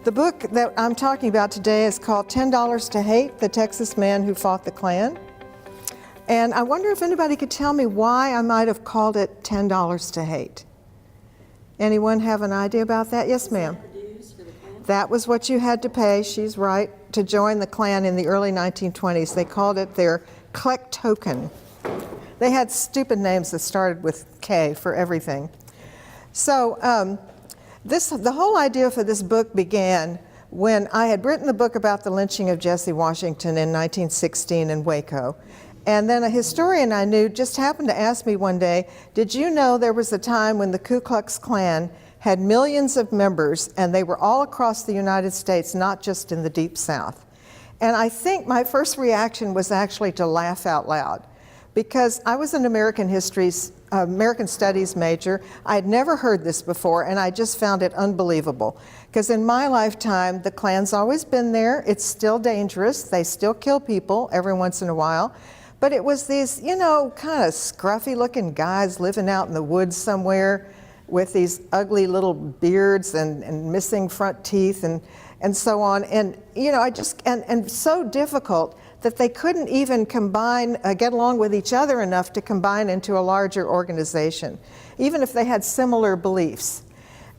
The book that I'm talking about today is called $10 to Hate, The Texas Man Who Fought the Klan. And I wonder if anybody could tell me why I might have called it $10 to Hate. Anyone have an idea about that? Yes, ma'am. That was what you had to pay, she's right, to join the Klan in the early 1920s. They called it their Kleck token. They had stupid names that started with K for everything. So the whole idea for this book began when I had written the book about the lynching of Jesse Washington in 1916 in Waco. And then a historian I knew just happened to ask me one day, did you know there was a time when the Ku Klux Klan had millions of members and they were all across the United States, not just in the Deep South? And I think my first reaction was actually to laugh out loud, because I was an American Studies major. I had never heard this before, and I just found it unbelievable. Because in my lifetime, the Klan's always been there. It's still dangerous. They still kill people every once in a while. But it was these, kind of scruffy-looking guys living out in the woods somewhere with these ugly little beards and missing front teeth and so on. And, and so difficult that they couldn't even get along with each other enough to combine into a larger organization, even if they had similar beliefs.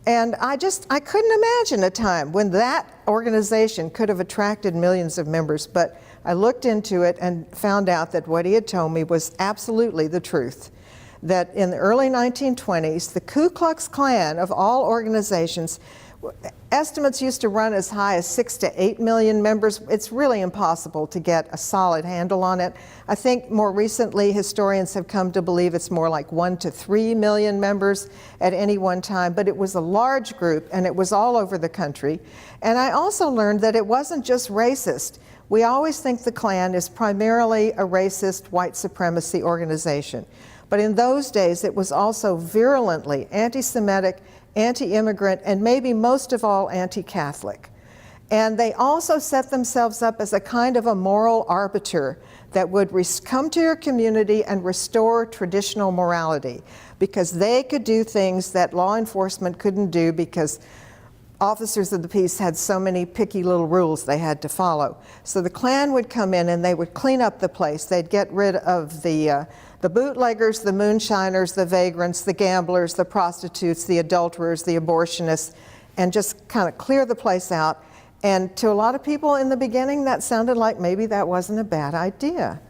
And I couldn't imagine a time when that organization could have attracted millions of members, but I looked into it and found out that what he had told me was absolutely the truth. That in the early 1920s, the Ku Klux Klan, of all organizations, estimates used to run as high as 6 to 8 million members. It's really impossible to get a solid handle on it. I think more recently historians have come to believe it's more like 1 to 3 million members at any one time, but it was a large group and it was all over the country. And I also learned that it wasn't just racist. We always think the Klan is primarily a racist white supremacy organization. But in those days, it was also virulently anti-Semitic, anti-immigrant, and maybe most of all anti-Catholic. And they also set themselves up as a kind of a moral arbiter that would come to your community and restore traditional morality, because they could do things that law enforcement couldn't do because officers of the peace had so many picky little rules they had to follow. So the Klan would come in and they would clean up the place. They'd get rid of the bootleggers, the moonshiners, the vagrants, the gamblers, the prostitutes, the adulterers, the abortionists, and just kind of clear the place out. And to a lot of people in the beginning, that sounded like maybe that wasn't a bad idea.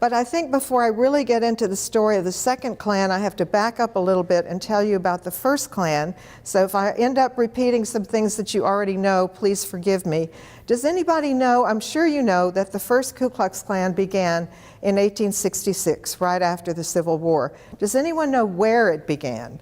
But I think before I really get into the story of the second Klan, I have to back up a little bit and tell you about the first Klan. So if I end up repeating some things that you already know, please forgive me. Does anybody know, I'm sure you know, that the first Ku Klux Klan began in 1866, right after the Civil War. Does anyone know where it began?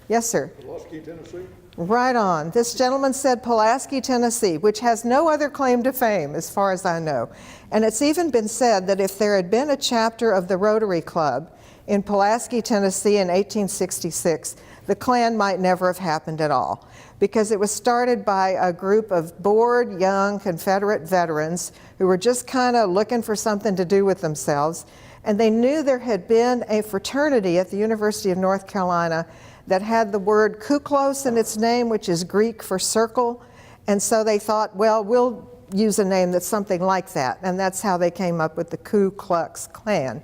Yes, sir. Pulaski, Tennessee. Right on. This gentleman said Pulaski, Tennessee, which has no other claim to fame as far as I know. And it's even been said that if there had been a chapter of the Rotary Club in Pulaski, Tennessee in 1866, the Klan might never have happened at all, because it was started by a group of bored young Confederate veterans who were just kind of looking for something to do with themselves. And they knew there had been a fraternity at the University of North Carolina that had the word Ku Klux in its name, which is Greek for circle. And so they thought, well, we'll use a name that's something like that. And that's how they came up with the Ku Klux Klan.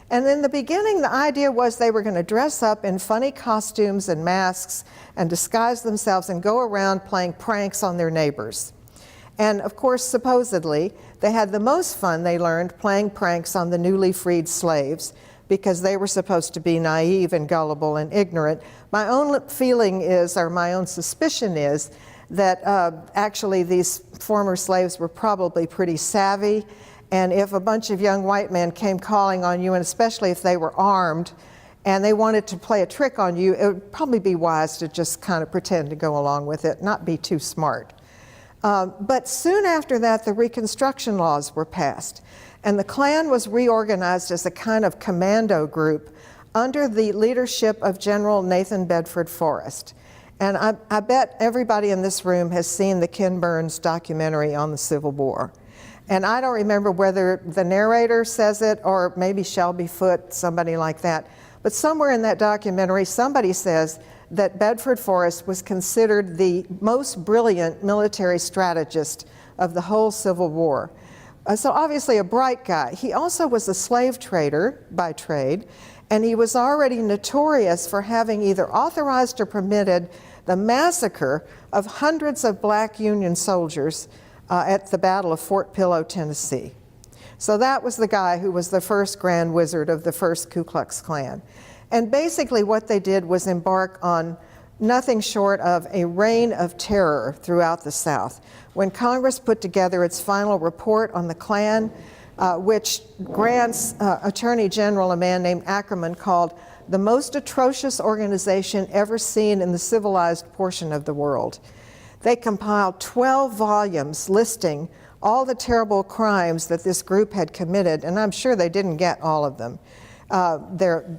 And in the beginning, the idea was they were going to dress up in funny costumes and masks and disguise themselves and go around playing pranks on their neighbors. And of course, supposedly, they had the most fun, they learned, playing pranks on the newly freed slaves, because they were supposed to be naive and gullible and ignorant. My own feeling is, or my own suspicion is, that actually these former slaves were probably pretty savvy, and if a bunch of young white men came calling on you, and especially if they were armed, and they wanted to play a trick on you, it would probably be wise to just kind of pretend to go along with it, not be too smart. But soon after that, the Reconstruction laws were passed. And the Klan was reorganized as a kind of commando group under the leadership of General Nathan Bedford Forrest. And I bet everybody in this room has seen the Ken Burns documentary on the Civil War. And I don't remember whether the narrator says it or maybe Shelby Foote, somebody like that. But somewhere in that documentary, somebody says that Bedford Forrest was considered the most brilliant military strategist of the whole Civil War. So obviously a bright guy. He also was a slave trader by trade, and he was already notorious for having either authorized or permitted the massacre of hundreds of black Union soldiers at the Battle of Fort Pillow, Tennessee. So that was the guy who was the first Grand Wizard of the first Ku Klux Klan. And basically what they did was embark on nothing short of a reign of terror throughout the South. When Congress put together its final report on the Klan, which Grant's Attorney General, a man named Ackerman, called the most atrocious organization ever seen in the civilized portion of the world. They compiled 12 volumes listing all the terrible crimes that this group had committed, and I'm sure they didn't get all of them.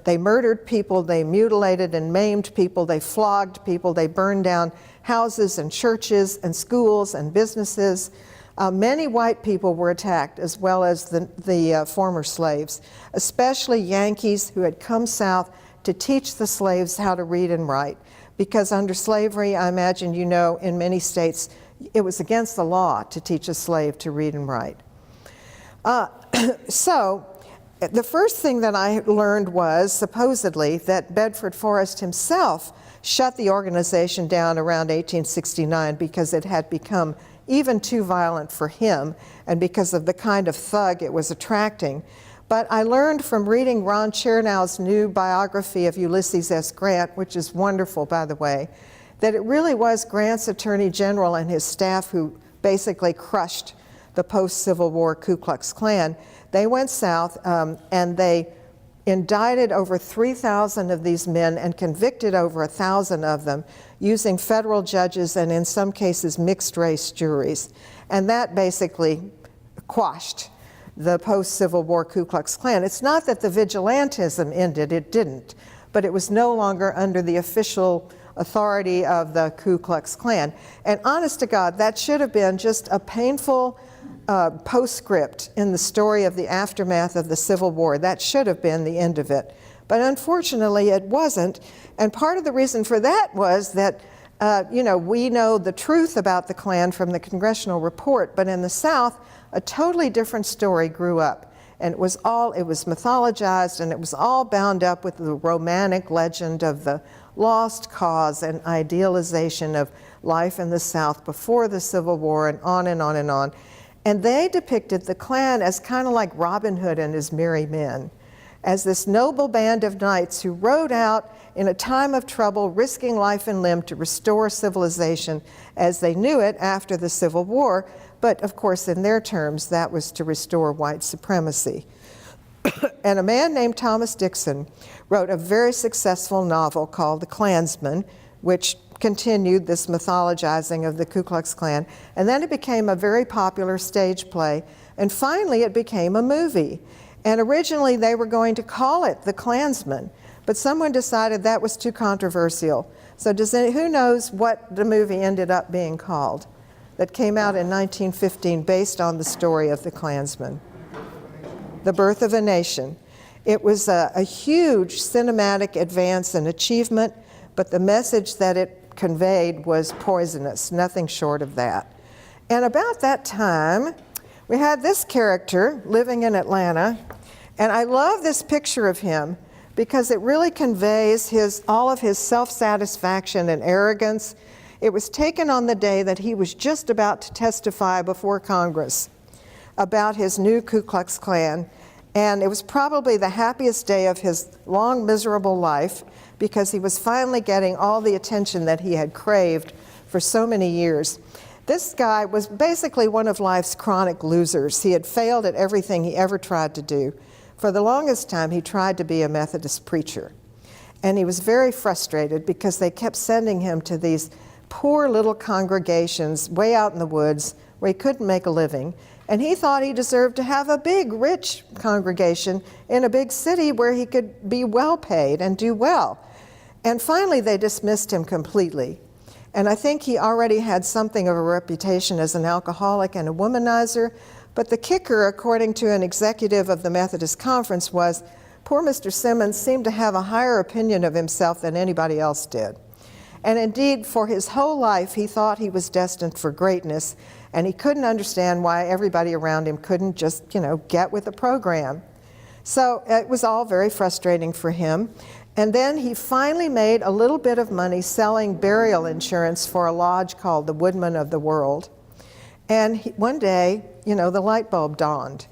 They murdered people, they mutilated and maimed people, they flogged people, they burned down houses and churches and schools and businesses. Many white people were attacked, as well as the former slaves, especially Yankees who had come south to teach the slaves how to read and write. Because under slavery, I imagine you know, in many states, it was against the law to teach a slave to read and write. So the first thing that I learned was, supposedly, that Bedford Forrest himself shut the organization down around 1869 because it had become even too violent for him and because of the kind of thug it was attracting. But I learned from reading Ron Chernow's new biography of Ulysses S. Grant, which is wonderful, by the way, that it really was Grant's Attorney General and his staff who basically crushed the post-Civil War Ku Klux Klan. They went south and they indicted over 3,000 of these men and convicted over 1,000 of them using federal judges and in some cases mixed race juries. And that basically quashed the post-Civil War Ku Klux Klan. It's not that the vigilantism ended, it didn't, but it was no longer under the official authority of the Ku Klux Klan. And honest to God, that should have been just a painful postscript in the story of the aftermath of the Civil War. That should have been the end of it. But unfortunately, it wasn't. And part of the reason for that was that, we know the truth about the Klan from the congressional report, but in the South, a totally different story grew up. And it was mythologized, and it was all bound up with the romantic legend of the lost cause and idealization of life in the South before the Civil War, and on and on and on. And they depicted the Klan as kind of like Robin Hood and his merry men, as this noble band of knights who rode out in a time of trouble, risking life and limb to restore civilization as they knew it after the Civil War. But of course, in their terms, that was to restore white supremacy. And a man named Thomas Dixon wrote a very successful novel called The Klansmen, which continued this mythologizing of the Ku Klux Klan. And then it became a very popular stage play. And finally, it became a movie. And originally, they were going to call it The Klansmen, but someone decided that was too controversial. So who knows what the movie ended up being called that came out in 1915 based on the story of the Klansmen? The Birth of a Nation. It was a huge cinematic advance and achievement, but the message that it conveyed was poisonous, nothing short of that. And about that time, we had this character living in Atlanta, and I love this picture of him because it really conveys all of his self-satisfaction and arrogance. It was taken on the day that he was just about to testify before Congress about his new Ku Klux Klan, and it was probably the happiest day of his long, miserable life because he was finally getting all the attention that he had craved for so many years. This guy was basically one of life's chronic losers. He had failed at everything he ever tried to do. For the longest time, he tried to be a Methodist preacher. And he was very frustrated because they kept sending him to these poor little congregations way out in the woods where he couldn't make a living. And he thought he deserved to have a big, rich congregation in a big city where he could be well paid and do well. And finally, they dismissed him completely. And I think he already had something of a reputation as an alcoholic and a womanizer. But the kicker, according to an executive of the Methodist Conference, was Poor Mr. Simmons seemed to have a higher opinion of himself than anybody else did. And indeed, for his whole life, he thought he was destined for greatness, and he couldn't understand why everybody around him couldn't just, get with the program. So it was all very frustrating for him. And then he finally made a little bit of money selling burial insurance for a lodge called the Woodmen of the World. And one day, the light bulb dawned.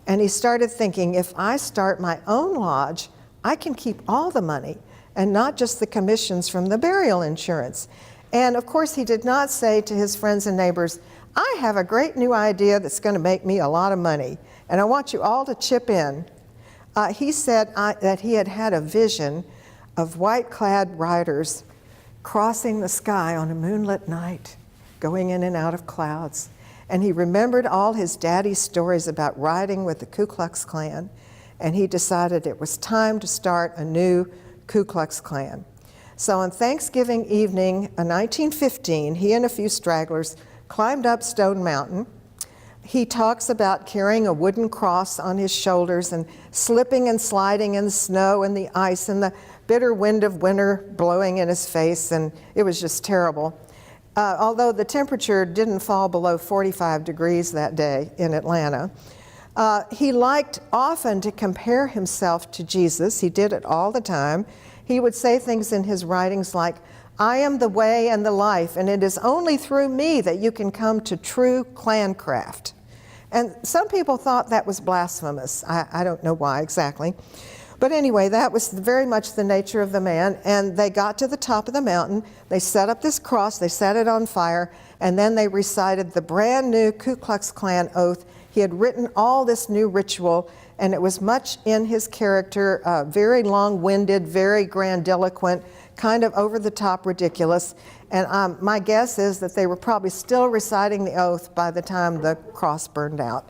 And he started thinking, if I start my own lodge, I can keep all the money and not just the commissions from the burial insurance. And of course, he did not say to his friends and neighbors, I have a great new idea that's going to make me a lot of money, and I want you all to chip in. He said that he had had a vision of white-clad riders crossing the sky on a moonlit night, going in and out of clouds. And he remembered all his daddy's stories about riding with the Ku Klux Klan, and he decided it was time to start a new Ku Klux Klan. So on Thanksgiving evening, 1915, he and a few stragglers climbed up Stone Mountain. He talks about carrying a wooden cross on his shoulders and slipping and sliding in the snow and the ice and the bitter wind of winter blowing in his face, and it was just terrible. Although the temperature didn't fall below 45 degrees that day in Atlanta. He liked often to compare himself to Jesus. He did it all the time. He would say things in his writings like, I am the way and the life, and it is only through me that you can come to true Klancraft. And some people thought that was blasphemous. I don't know why exactly. But anyway, that was very much the nature of the man, and they got to the top of the mountain, they set up this cross, they set it on fire, and then they recited the brand new Ku Klux Klan oath. He had written all this new ritual, and it was much in his character, very long-winded, very grandiloquent, kind of over-the-top ridiculous. And my guess is that they were probably still reciting the oath by the time the cross burned out.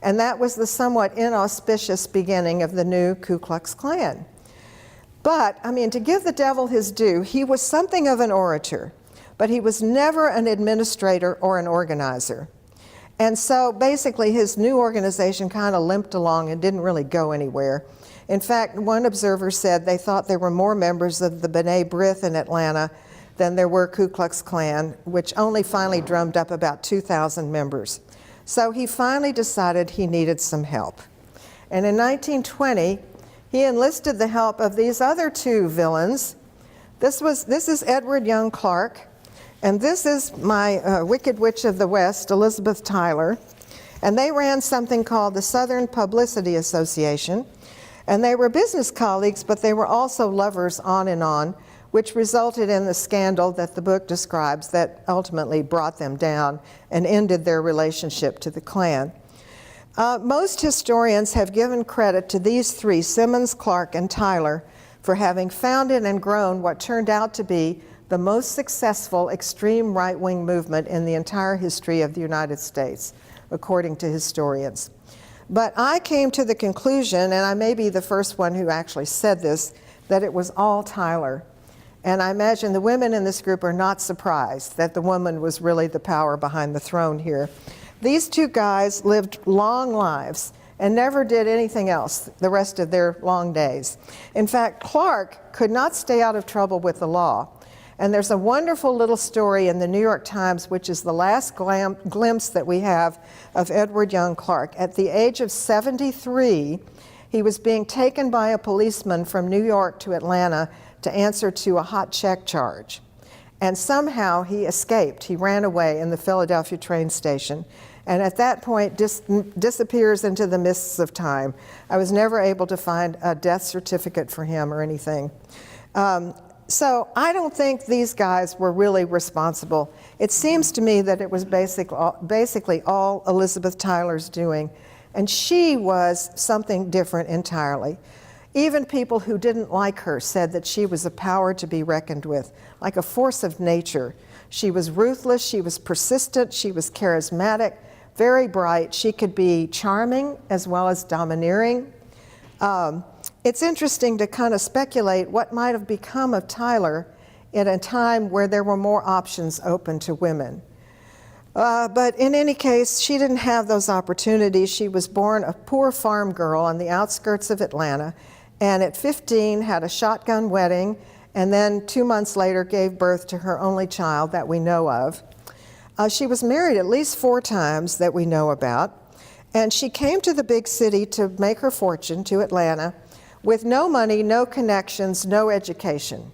And that was the somewhat inauspicious beginning of the new Ku Klux Klan. But, to give the devil his due, he was something of an orator, but he was never an administrator or an organizer. And so basically his new organization kind of limped along and didn't really go anywhere. In fact, one observer said they thought there were more members of the B'nai B'rith in Atlanta than there were Ku Klux Klan, which only finally drummed up about 2,000 members. So he finally decided he needed some help. And in 1920, he enlisted the help of these other two villains. This is Edward Young Clark, and this is my Wicked Witch of the West, Elizabeth Tyler. And they ran something called the Southern Publicity Association. And they were business colleagues, but they were also lovers on and on, which resulted in the scandal that the book describes that ultimately brought them down and ended their relationship to the Klan. Most historians have given credit to these three, Simmons, Clark, and Tyler, for having founded and grown what turned out to be the most successful extreme right-wing movement in the entire history of the United States, according to historians. But I came to the conclusion, and I may be the first one who actually said this, that it was all Tyler. And I imagine the women in this group are not surprised that the woman was really the power behind the throne here. These two guys lived long lives and never did anything else the rest of their long days. In fact, Clark could not stay out of trouble with the law. And there's a wonderful little story in the New York Times, which is the last glimpse that we have of Edward Young Clark. At the age of 73, he was being taken by a policeman from New York to Atlanta to answer to a hot check charge. And somehow he escaped. He ran away in the Philadelphia train station. And at that point disappears into the mists of time. I was never able to find a death certificate for him or anything. So I don't think these guys were really responsible. It seems to me that it was basically all Elizabeth Tyler's doing. And she was something different entirely. Even people who didn't like her said that she was a power to be reckoned with, like a force of nature. She was ruthless, she was persistent, she was charismatic, very bright. She could be charming as well as domineering. It's interesting to kind of speculate what might have become of Tyler in a time where there were more options open to women. But in any case, she didn't have those opportunities. She was born a poor farm girl on the outskirts of Atlanta, and at 15 had a shotgun wedding, and then 2 months later gave birth to her only child that we know of. She was married at least 4 times that we know about, and she came to the big city to make her fortune, to Atlanta, with no money, no connections, no education.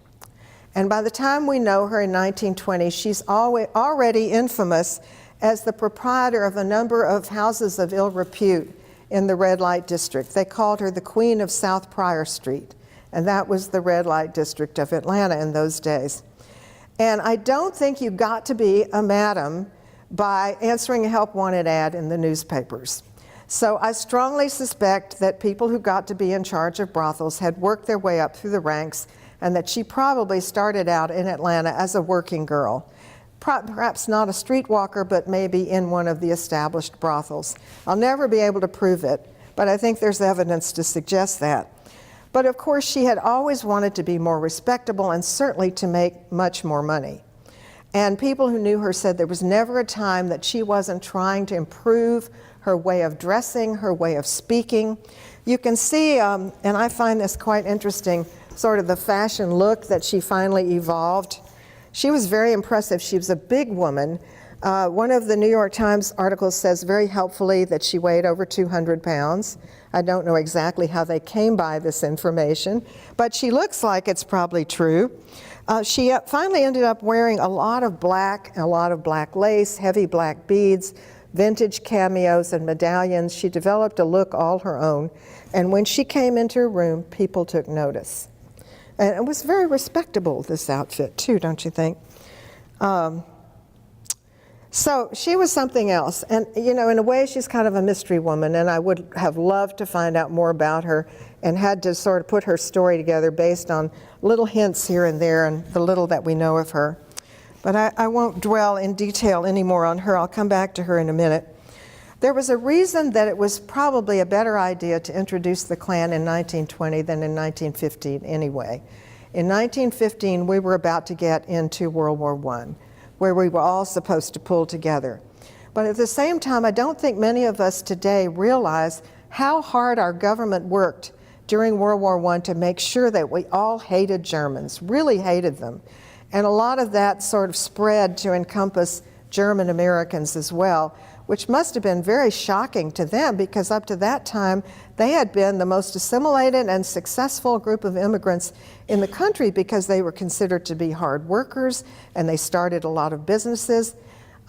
And by the time we know her in 1920, she's already infamous as the proprietor of a number of houses of ill repute in the red light district. They called her the Queen of South Prior Street, and that was the red light district of Atlanta in those days. And I don't think you got to be a madam by answering a help wanted ad in the newspapers. So I strongly suspect that people who got to be in charge of brothels had worked their way up through the ranks, and that she probably started out in Atlanta as a working girl. Perhaps not a streetwalker, but maybe in one of the established brothels. I'll never be able to prove it, but I think there's evidence to suggest that. But of course, she had always wanted to be more respectable and certainly to make much more money. And people who knew her said there was never a time that she wasn't trying to improve her way of dressing, her way of speaking. You can see, and I find this quite interesting, sort of the fashion look that she finally evolved. She was very impressive. She was a big woman. One of the New York Times articles says very helpfully that she weighed over 200 pounds. I don't know exactly how they came by this information, but she looks like it's probably true. She finally ended up wearing a lot of black lace, heavy black beads, vintage cameos and medallions. She developed a look all her own, and when she came into a room, people took notice. And it was very respectable, this outfit, too, don't you think? So she was something else. And, you know, in a way, she's kind of a mystery woman, and I would have loved to find out more about her and had to sort of put her story together based on little hints here and there and the little that we know of her. But I won't dwell in detail anymore on her. I'll come back to her in a minute. There was a reason that it was probably a better idea to introduce the Klan in 1920 than in 1915 anyway. In 1915, we were about to get into World War I, where we were all supposed to pull together. But at the same time, I don't think many of us today realize how hard our government worked during World War I to make sure that we all hated Germans, really hated them. And a lot of that sort of spread to encompass German Americans as well, which must have been very shocking to them, because up to that time, they had been the most assimilated and successful group of immigrants in the country because they were considered to be hard workers and they started a lot of businesses.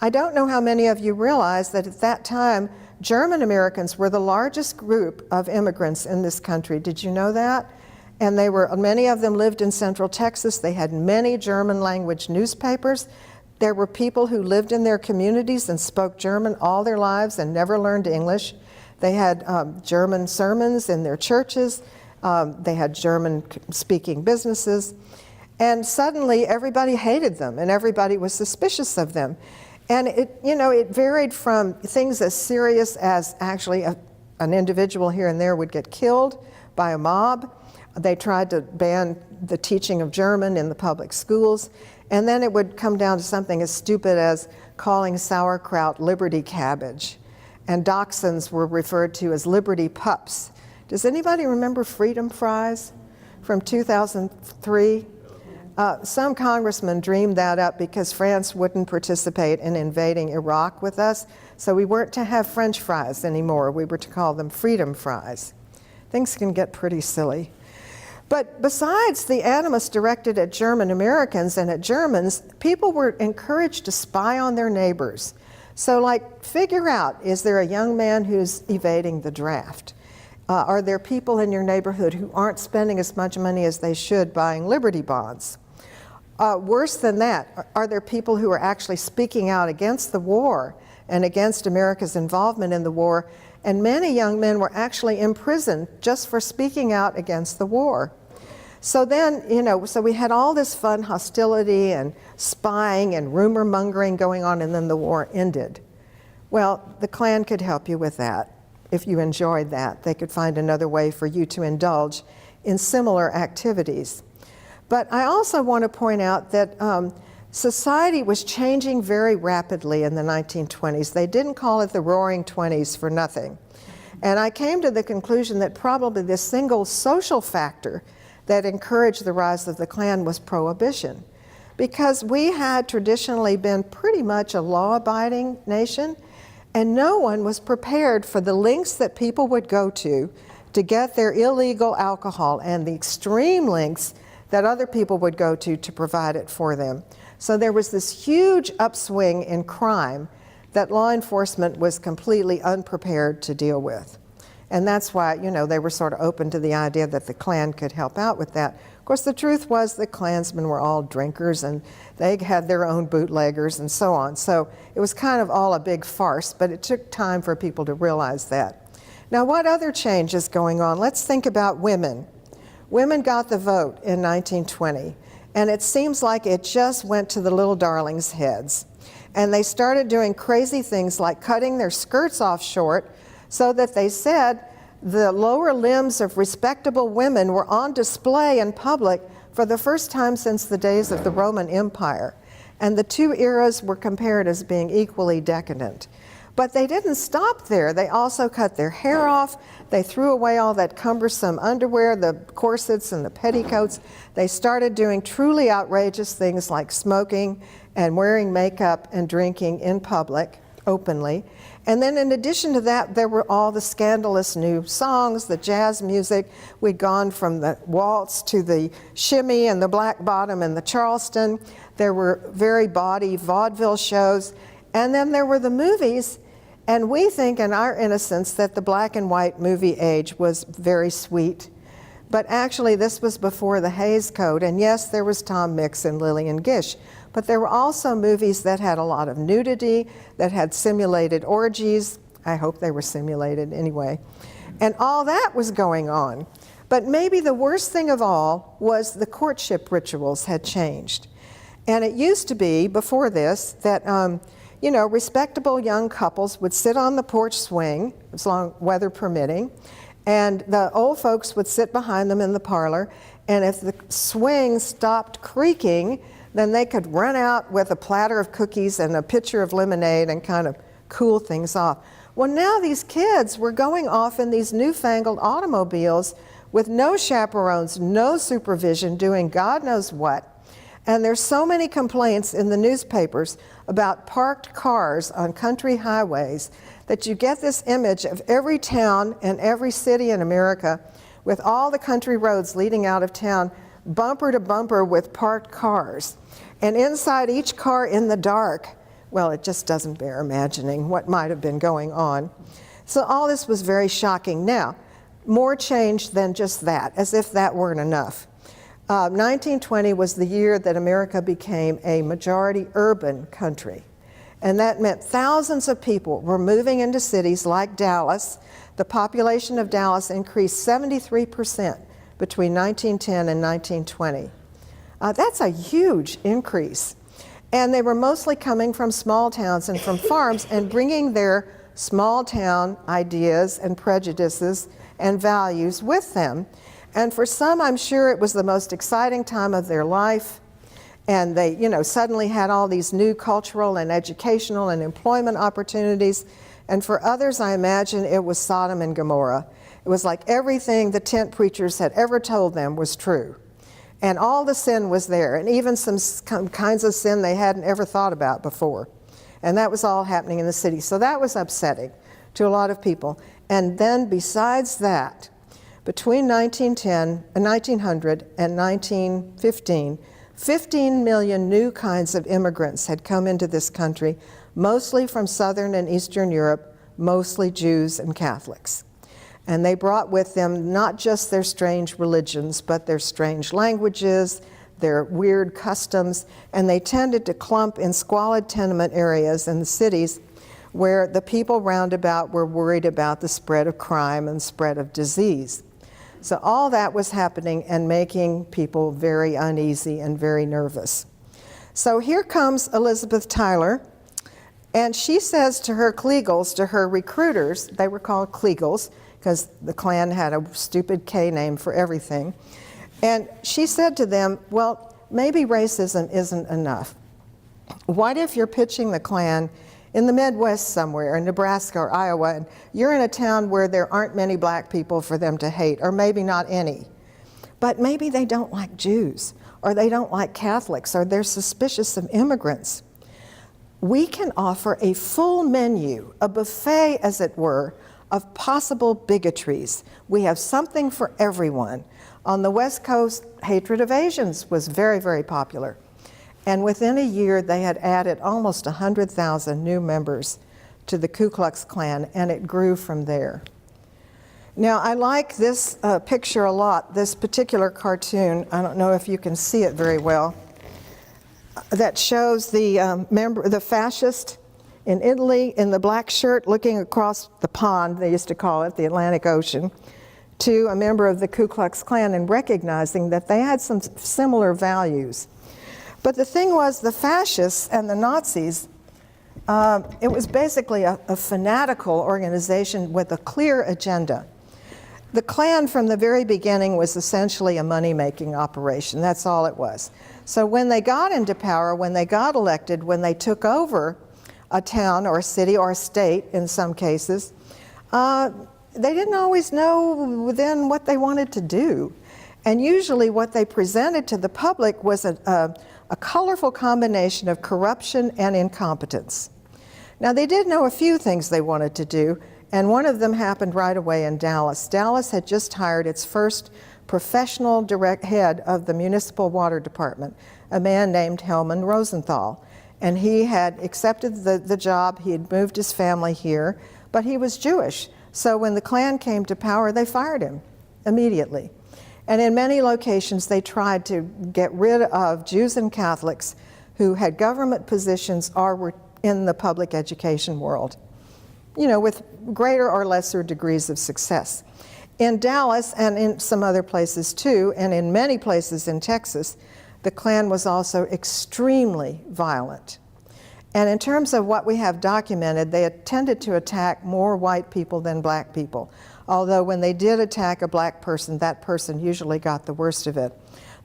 I don't know how many of you realize that at that time, German Americans were the largest group of immigrants in this country. Did you know that? And many of them lived in Central Texas. They had many German language newspapers. There were people who lived in their communities and spoke German all their lives and never learned English. They had German sermons in their churches. They had German-speaking businesses. And suddenly, everybody hated them, and everybody was suspicious of them. And it varied from things as serious as actually an individual here and there would get killed by a mob. They tried to ban the teaching of German in the public schools. And then it would come down to something as stupid as calling sauerkraut Liberty cabbage. And dachshunds were referred to as Liberty pups. Does anybody remember freedom fries from 2003? Some congressman dreamed that up because France wouldn't participate in invading Iraq with us, so we weren't to have French fries anymore. We were to call them freedom fries. Things can get pretty silly. But besides the animus directed at German Americans and at Germans, people were encouraged to spy on their neighbors. So figure out, is there a young man who's evading the draft? Are there people in your neighborhood who aren't spending as much money as they should buying Liberty bonds? Worse than that, are there people who are actually speaking out against the war and against America's involvement in the war? And many young men were actually imprisoned just for speaking out against the war. So then, so we had all this fun hostility and spying and rumor mongering going on, and then the war ended. Well, the Klan could help you with that. If you enjoyed that, they could find another way for you to indulge in similar activities. But I also want to point out that society was changing very rapidly in the 1920s. They didn't call it the Roaring Twenties for nothing. And I came to the conclusion that probably the single social factor that encouraged the rise of the Klan was prohibition. Because we had traditionally been pretty much a law-abiding nation, and no one was prepared for the lengths that people would go to get their illegal alcohol and the extreme lengths that other people would go to provide it for them. So there was this huge upswing in crime that law enforcement was completely unprepared to deal with. And that's why, they were sort of open to the idea that the Klan could help out with that. Of course, the truth was the Klansmen were all drinkers and they had their own bootleggers and so on. So it was kind of all a big farce, but it took time for people to realize that. Now, what other change is going on? Let's think about women. Women got the vote in 1920, and it seems like it just went to the little darlings' heads. And they started doing crazy things like cutting their skirts off short so that they said the lower limbs of respectable women were on display in public for the first time since the days of the Roman Empire. And the two eras were compared as being equally decadent. But they didn't stop there. They also cut their hair off. They threw away all that cumbersome underwear, the corsets and the petticoats. They started doing truly outrageous things like smoking and wearing makeup and drinking in public, openly. And then in addition to that, there were all the scandalous new songs, the jazz music. We'd gone from the waltz to the shimmy and the black bottom and the Charleston. There were very bawdy vaudeville shows. And then there were the movies. And we think in our innocence that the black and white movie age was very sweet. But actually this was before the Hays Code. And yes, there was Tom Mix and Lillian Gish. But there were also movies that had a lot of nudity, that had simulated orgies. I hope they were simulated anyway. And all that was going on. But maybe the worst thing of all was the courtship rituals had changed. And it used to be, before this, that respectable young couples would sit on the porch swing, as long weather permitting, and the old folks would sit behind them in the parlor, and if the swing stopped creaking, then they could run out with a platter of cookies and a pitcher of lemonade and kind of cool things off. Well, now these kids were going off in these newfangled automobiles with no chaperones, no supervision, doing God knows what. And there's so many complaints in the newspapers about parked cars on country highways that you get this image of every town and every city in America with all the country roads leading out of town, bumper to bumper with parked cars. And inside each car in the dark, well, it just doesn't bear imagining what might have been going on. So all this was very shocking. Now, more change than just that, as if that weren't enough. 1920 was the year that America became a majority urban country. And that meant thousands of people were moving into cities like Dallas. The population of Dallas increased 73% between 1910 and 1920. That's a huge increase. And they were mostly coming from small towns and from farms and bringing their small town ideas and prejudices and values with them. And for some, I'm sure it was the most exciting time of their life. And they, suddenly had all these new cultural and educational and employment opportunities. And for others, I imagine it was Sodom and Gomorrah. It was like everything the tent preachers had ever told them was true. And all the sin was there, and even some kinds of sin they hadn't ever thought about before. And that was all happening in the city. So that was upsetting to a lot of people. And then besides that, between 1900 and 1915, 15 million new kinds of immigrants had come into this country, mostly from Southern and Eastern Europe, mostly Jews and Catholics. And they brought with them not just their strange religions, but their strange languages, their weird customs, and they tended to clump in squalid tenement areas in the cities where the people roundabout were worried about the spread of crime and spread of disease. So all that was happening and making people very uneasy and very nervous. So here comes Elizabeth Tyler, and she says to her Kliegels, to her recruiters, they were called Kliegels, because the Klan had a stupid K name for everything. And she said to them, well, maybe racism isn't enough. What if you're pitching the Klan in the Midwest somewhere, in Nebraska or Iowa, and you're in a town where there aren't many black people for them to hate, or maybe not any. But maybe they don't like Jews, or they don't like Catholics, or they're suspicious of immigrants. We can offer a full menu, a buffet, as it were, of possible bigotries. We have something for everyone. On the West Coast, hatred of Asians was very, very popular. And within a year, they had added almost 100,000 new members to the Ku Klux Klan, and it grew from there. Now, I like this picture a lot, this particular cartoon. I don't know if you can see it very well. That shows the fascist in Italy in the black shirt looking across the pond, they used to call it, the Atlantic Ocean, to a member of the Ku Klux Klan, and recognizing that they had some similar values. But the thing was, the fascists and the Nazis, it was basically a fanatical organization with a clear agenda. The Klan from the very beginning was essentially a money-making operation. That's all it was. So when they got into power, when they got elected, when they took over a town or a city or a state in some cases, they didn't always know then what they wanted to do. And usually what they presented to the public was a colorful combination of corruption and incompetence. Now, they did know a few things they wanted to do, and one of them happened right away in Dallas. Dallas had just hired its first professional direct head of the municipal water department, a man named Hellman Rosenthal. And he had accepted the job. He had moved his family here, but he was Jewish. So when the Klan came to power, they fired him immediately. And in many locations, they tried to get rid of Jews and Catholics who had government positions or were in the public education world, you know, with greater or lesser degrees of success. In Dallas and in some other places too, and in many places in Texas, the Klan was also extremely violent. And in terms of what we have documented, they tended to attack more white people than black people. Although when they did attack a black person, that person usually got the worst of it.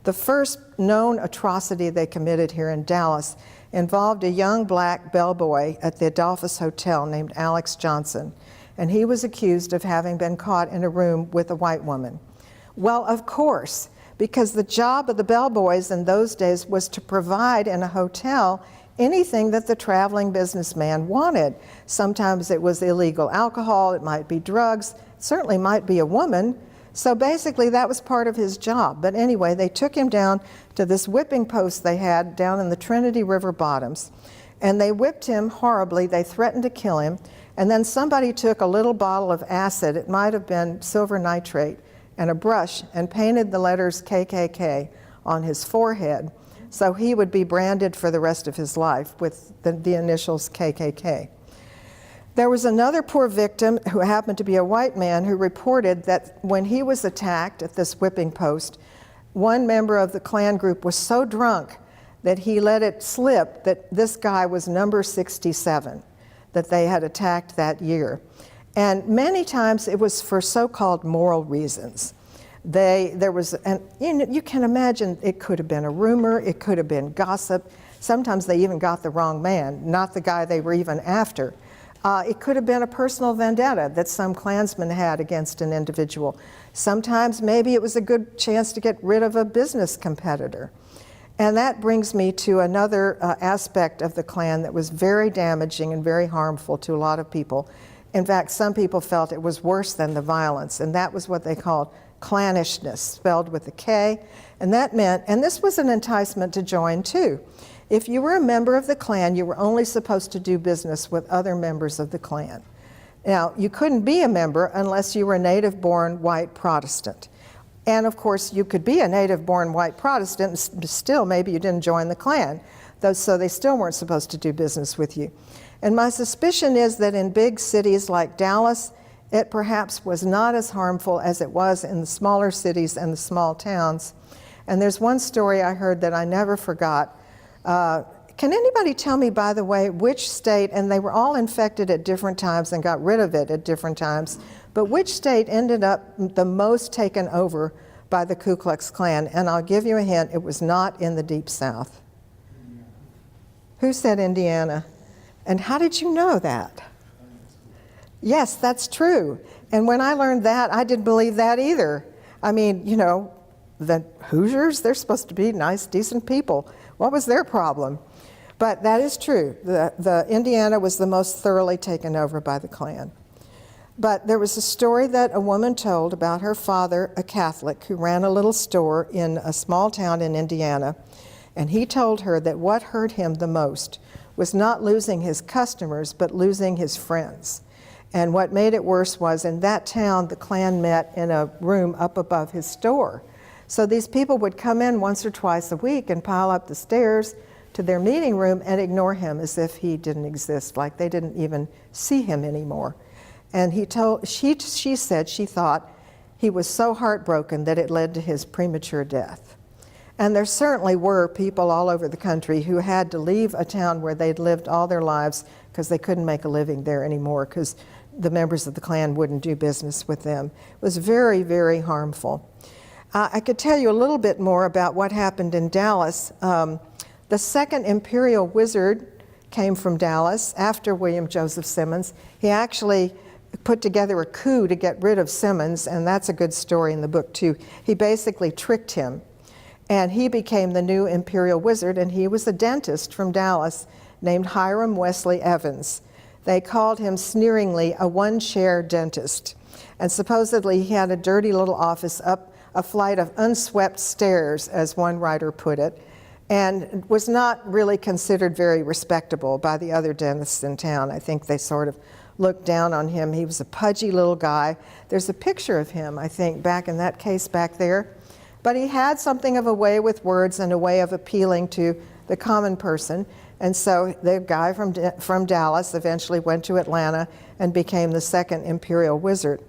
The first known atrocity they committed here in Dallas involved a young black bellboy at the Adolphus Hotel named Alex Johnson. And he was accused of having been caught in a room with a white woman. Well, of course, because the job of the bellboys in those days was to provide in a hotel anything that the traveling businessman wanted. Sometimes it was illegal alcohol, it might be drugs, it certainly might be a woman. So basically that was part of his job. But anyway, they took him down to this whipping post they had down in the Trinity River bottoms, and they whipped him horribly. They threatened to kill him. And then somebody took a little bottle of acid, it might have been silver nitrate, and a brush, and painted the letters KKK on his forehead, so he would be branded for the rest of his life with the initials KKK. There was another poor victim who happened to be a white man who reported that when he was attacked at this whipping post, one member of the Klan group was so drunk that he let it slip that this guy was number 67 that they had attacked that year. And many times it was for so-called moral reasons. You can imagine it could have been a rumor, it could have been gossip. Sometimes they even got the wrong man, not the guy they were even after. It could have been a personal vendetta that some Klansman had against an individual. Sometimes maybe it was a good chance to get rid of a business competitor. And that brings me to another aspect of the Klan that was very damaging and very harmful to a lot of people. In fact, some people felt it was worse than the violence, and that was what they called clannishness, spelled with a K. And that meant, and this was an enticement to join too. If you were a member of the Klan, you were only supposed to do business with other members of the Klan. Now, you couldn't be a member unless you were a native-born white Protestant. And of course, you could be a native-born white Protestant, and still maybe you didn't join the Klan, so they still weren't supposed to do business with you. And my suspicion is that in big cities like Dallas, it perhaps was not as harmful as it was in the smaller cities and the small towns. And there's one story I heard that I never forgot. Can anybody tell me, by the way, which state, and they were all infected at different times and got rid of it at different times, but which state ended up the most taken over by the Ku Klux Klan? And I'll give you a hint, it was not in the Deep South. Who said Indiana? And how did you know that? Yes, that's true. And when I learned that, I didn't believe that either. I mean, you know, the Hoosiers, they're supposed to be nice, decent people. What was their problem? But that is true. The Indiana was the most thoroughly taken over by the Klan. But there was a story that a woman told about her father, a Catholic, who ran a little store in a small town in Indiana. And he told her that what hurt him the most was not losing his customers, but losing his friends. And what made it worse was in that town, the Klan met in a room up above his store. So these people would come in once or twice a week and pile up the stairs to their meeting room and ignore him as if he didn't exist, like they didn't even see him anymore. And she said she thought he was so heartbroken that it led to his premature death. And there certainly were people all over the country who had to leave a town where they'd lived all their lives because they couldn't make a living there anymore because the members of the Klan wouldn't do business with them. It was very, very harmful. I could tell you a little bit more about what happened in Dallas. The second imperial wizard came from Dallas after William Joseph Simmons. He actually put together a coup to get rid of Simmons, and that's a good story in the book too. He basically tricked him, and he became the new imperial wizard, and he was a dentist from Dallas named Hiram Wesley Evans. They called him sneeringly a one-chair dentist, and supposedly he had a dirty little office up a flight of unswept stairs, as one writer put it, and was not really considered very respectable by the other dentists in town. I think they sort of looked down on him. He was a pudgy little guy. There's a picture of him, I think, back in that case back there. But he had something of a way with words and a way of appealing to the common person. And so the guy from Dallas eventually went to Atlanta and became the second imperial wizard.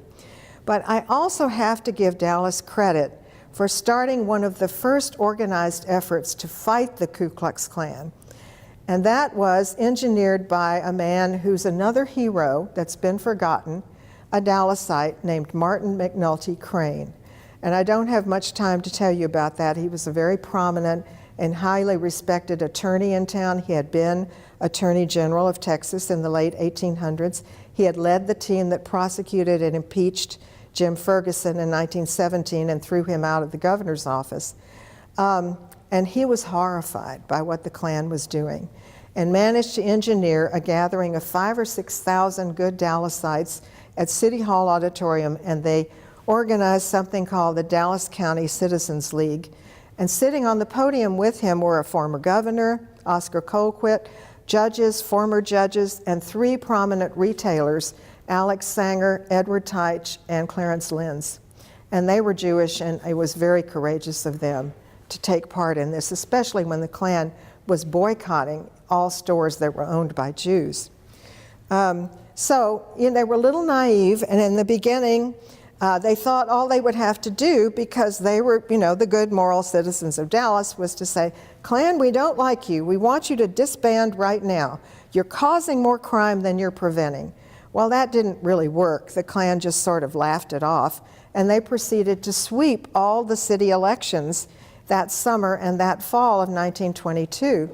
But I also have to give Dallas credit for starting one of the first organized efforts to fight the Ku Klux Klan. And that was engineered by a man who's another hero that's been forgotten, a Dallasite named Martin Mcnulty Crane. And I don't have much time to tell you about that. He was a very prominent and highly respected attorney in town. He had been Attorney General of Texas in the late 1800s. He had led the team that prosecuted and impeached Jim Ferguson in 1917 and threw him out of the governor's office. And he was horrified by what the Klan was doing and managed to engineer a gathering of 5,000 or 6,000 good Dallasites at City Hall Auditorium, and they organized something called the Dallas County Citizens League. And sitting on the podium with him were a former governor, Oscar Colquitt, judges, former judges, and 3 prominent retailers, Alex Sanger, Edward Teich, and Clarence Lenz. And they were Jewish, and it was very courageous of them to take part in this, especially when the Klan was boycotting all stores that were owned by Jews. So they were a little naive, and in the beginning, they thought all they would have to do, because they were, the good moral citizens of Dallas, was to say, Klan, we don't like you. We want you to disband right now. You're causing more crime than you're preventing. Well, that didn't really work. The Klan just sort of laughed it off, and they proceeded to sweep all the city elections that summer and that fall of 1922.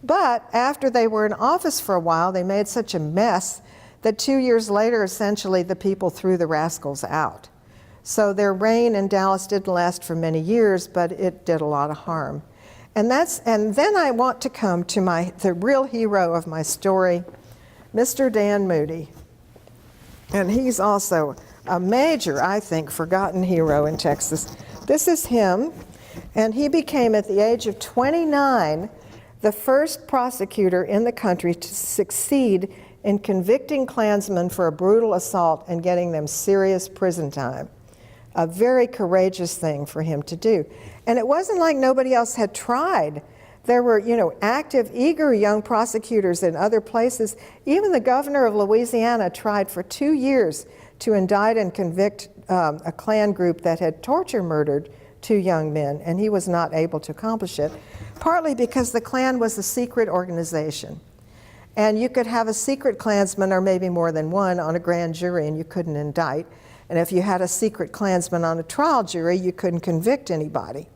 But after they were in office for a while, they made such a mess that 2 years later, essentially, the people threw the rascals out. So their reign in Dallas didn't last for many years, but it did a lot of harm. And then I want to come to the real hero of my story, Mr. Dan Moody. And he's also a major, I think, forgotten hero in Texas. This is him, and he became, at the age of 29, the first prosecutor in the country to succeed in convicting Klansmen for a brutal assault and getting them serious prison time. A very courageous thing for him to do. And it wasn't like nobody else had tried. There were, active, eager young prosecutors in other places. Even the governor of Louisiana tried for 2 years to indict and convict a Klan group that had murdered 2 young men, and he was not able to accomplish it, partly because the Klan was a secret organization. And you could have a secret Klansman, or maybe more than one, on a grand jury, and you couldn't indict. And if you had a secret Klansman on a trial jury, you couldn't convict anybody.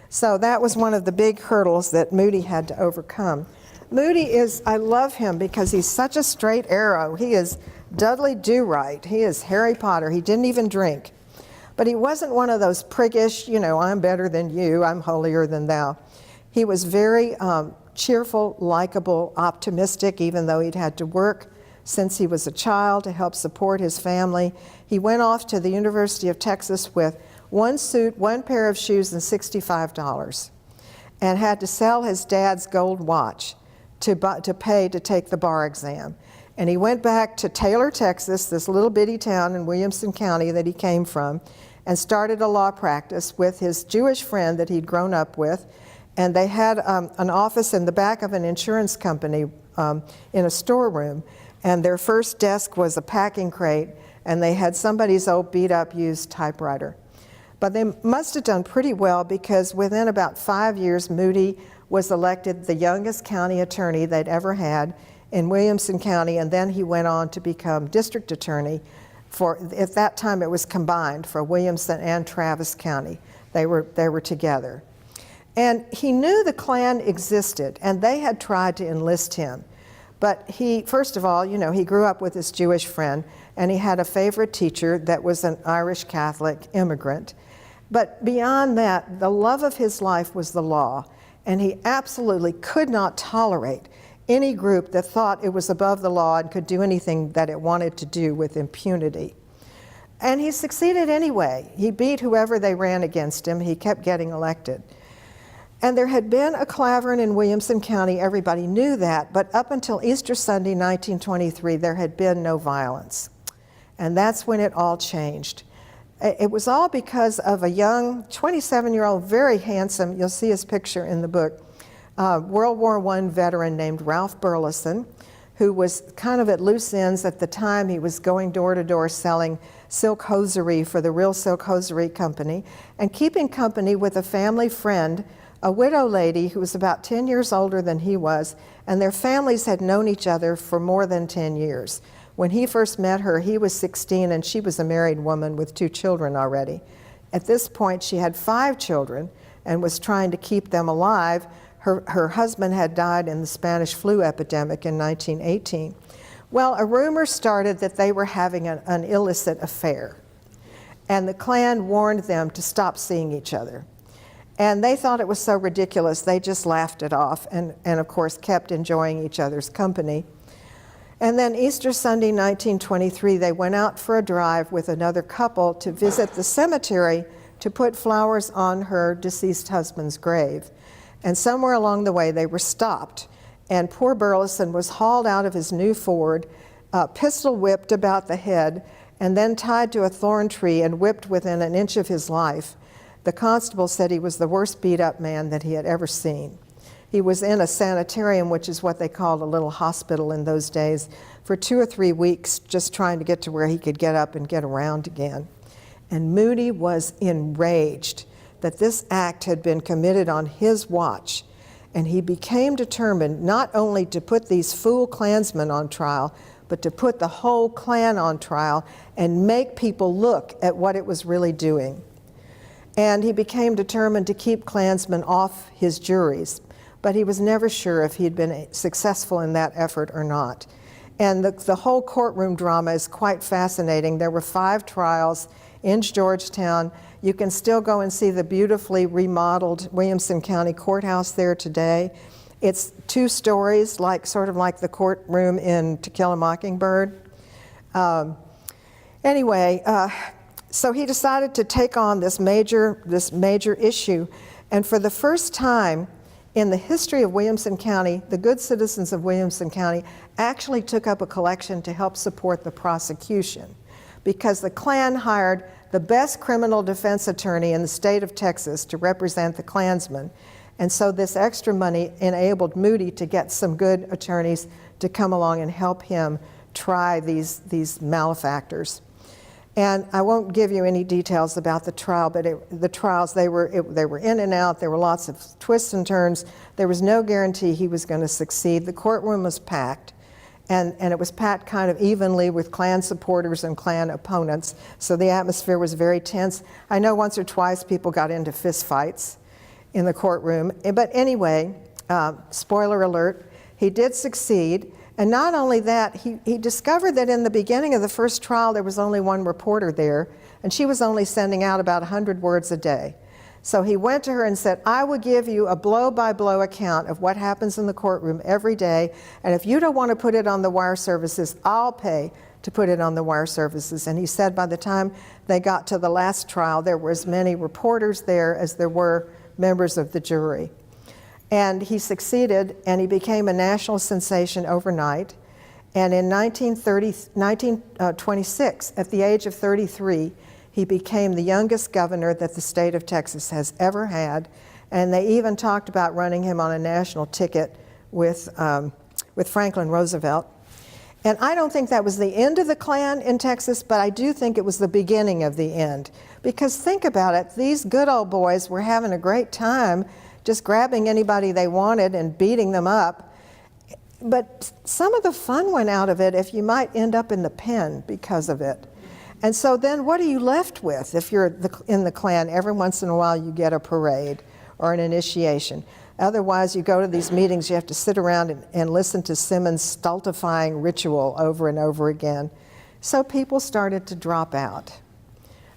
So that was one of the big hurdles that Moody had to overcome. Moody is, I love him because he's such a straight arrow. He is Dudley Do-Right. He is Harry Potter. He didn't even drink. But he wasn't one of those priggish, I'm better than you, I'm holier than thou. He was very cheerful, likable, optimistic, even though he'd had to work since he was a child to help support his family. He went off to the University of Texas with one suit, one pair of shoes, and $65, and had to sell his dad's gold watch to pay to take the bar exam. And he went back to Taylor, Texas, this little bitty town in Williamson County that he came from, and started a law practice with his Jewish friend that he'd grown up with. And they had an office in the back of an insurance company in a storeroom. And their first desk was a packing crate, and they had somebody's old beat-up used typewriter. But they must have done pretty well, because within about 5 years, Moody was elected the youngest county attorney they'd ever had in Williamson County, and then he went on to become district attorney for, at that time it was combined for Williamson and Travis County. They were together. And he knew the Klan existed, and they had tried to enlist him. But he, first of all, he grew up with his Jewish friend, and he had a favorite teacher that was an Irish Catholic immigrant. But beyond that, the love of his life was the law, and he absolutely could not tolerate any group that thought it was above the law and could do anything that it wanted to do with impunity. And he succeeded anyway. He beat whoever they ran against him. He kept getting elected. And there had been a Clavering in Williamson County. Everybody knew that. But up until Easter Sunday, 1923, there had been no violence. And that's when it all changed. It was all because of a young 27-year-old, very handsome, you'll see his picture in the book, World War I veteran named Ralph Burleson, who was kind of at loose ends at the time. He was going door to door selling silk hosiery for the Real Silk Hosiery Company, and keeping company with a family friend, a widow lady who was about 10 years older than he was, and their families had known each other for more than 10 years. When he first met her, he was 16 and she was a married woman with 2 children already. At this point, she had 5 children and was trying to keep them alive. Her husband had died in the Spanish flu epidemic in 1918. Well, a rumor started that they were having an illicit affair, and the Klan warned them to stop seeing each other. And they thought it was so ridiculous, they just laughed it off and of course kept enjoying each other's company. And then Easter Sunday, 1923, they went out for a drive with another couple to visit the cemetery to put flowers on her deceased husband's grave. And somewhere along the way, they were stopped. And poor Burleson was hauled out of his new Ford, pistol whipped about the head, and then tied to a thorn tree and whipped within an inch of his life. The constable said he was the worst beat-up man that he had ever seen. He was in a sanitarium, which is what they called a little hospital in those days, for 2 or 3 weeks, just trying to get to where he could get up and get around again. And Moody was enraged that this act had been committed on his watch, and he became determined not only to put these fool Klansmen on trial, but to put the whole Klan on trial and make people look at what it was really doing. And he became determined to keep Klansmen off his juries, but he was never sure if he'd been successful in that effort or not. And the whole courtroom drama is quite fascinating. There were 5 trials in Georgetown. You can still go and see the beautifully remodeled Williamson County Courthouse there today. It's 2 stories, sort of like the courtroom in To Kill a Mockingbird. So he decided to take on this major issue, and for the first time in the history of Williamson County, the good citizens of Williamson County actually took up a collection to help support the prosecution, because the Klan hired the best criminal defense attorney in the state of Texas to represent the Klansmen. And so this extra money enabled Moody to get some good attorneys to come along and help him try these malefactors. And I won't give you any details about the trial, but the trials, they were in and out. There were lots of twists and turns. There was no guarantee he was going to succeed. The courtroom was packed, and it was packed kind of evenly with Klan supporters and Klan opponents, so the atmosphere was very tense. I know once or twice people got into fist fights in the courtroom. But anyway, spoiler alert, He did succeed, and not only that, he discovered that in the beginning of the first trial there was only one reporter there, and she was only sending out about 100 words a day. So he went to her and said, I will give you a blow-by-blow account of what happens in the courtroom every day, and if you don't want to put it on the wire services, I'll pay to put it on the wire services. And he said by the time they got to the last trial, there were as many reporters there as there were members of the jury. And he succeeded, and he became a national sensation overnight. And in 1926, at the age of 33, he became the youngest governor that the state of Texas has ever had. And they even talked about running him on a national ticket with Franklin Roosevelt. And I don't think that was the end of the Klan in Texas, but I do think it was the beginning of the end. Because think about it, these good old boys were having a great time just grabbing anybody they wanted and beating them up. But some of the fun went out of it if you might end up in the pen because of it. And so then what are you left with if you're in the Klan? Every once in a while you get a parade or an initiation. Otherwise, you go to these meetings, you have to sit around and listen to Simmons' stultifying ritual over and over again. So people started to drop out.